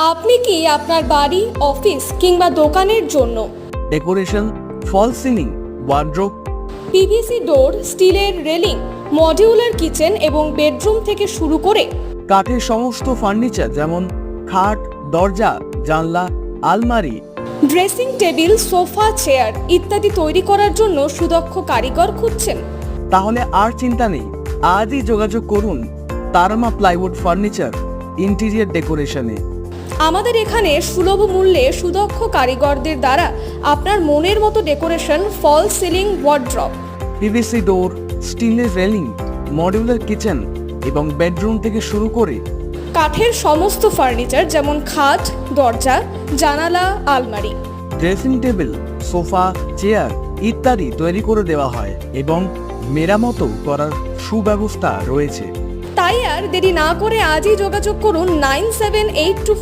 আপনি কি আপনার বাড়ি, অফিস কিংবা দোকানের জন্য ডেকোরেশন, ফল সিলিং, ওয়ার্ড্রোব, পিভিসি ডোর, স্টিলের রেলিং, মডিউলার কিচেন এবং বেডরুম থেকে শুরু করে কাঠের সমস্ত ফার্নিচার যেমন খাট, দরজা, জানলা, আলমারি, ড্রেসিং টেবিল, সোফা, চেয়ার ইত্যাদি তৈরি করার জন্য সুদক্ষ কারিগর খুঁজছেন? তাহলে আর চিন্তা নেই, আজই যোগাযোগ করুন তারমা প্লাইউড ফার্নিচার ইন্টেরিয়র ডেকোরেশনে। আমাদের এখানে সুলভ মূল্যে সুদক্ষ কারিগরদের দ্বারা আপনার মনের মতো ডেকোরেশন, ফল সিলিং, ওয়ার্ড্রপ, পিভিসি ডোর, স্টিলের রেলিং, মডিউলার কিচেন এবং বেডরুম থেকে শুরু করে কাঠের সমস্ত ফার্নিচার যেমন খাট, দরজা, জানালা, আলমারি, ড্রেসিং টেবিল, সোফা, চেয়ার ইত্যাদি তৈরি করে দেওয়া হয় এবং মেরামতও করার সুব্যবস্থা রয়েছে। তাই আর দেরি না করে আজই যোগাযোগ করুন 9782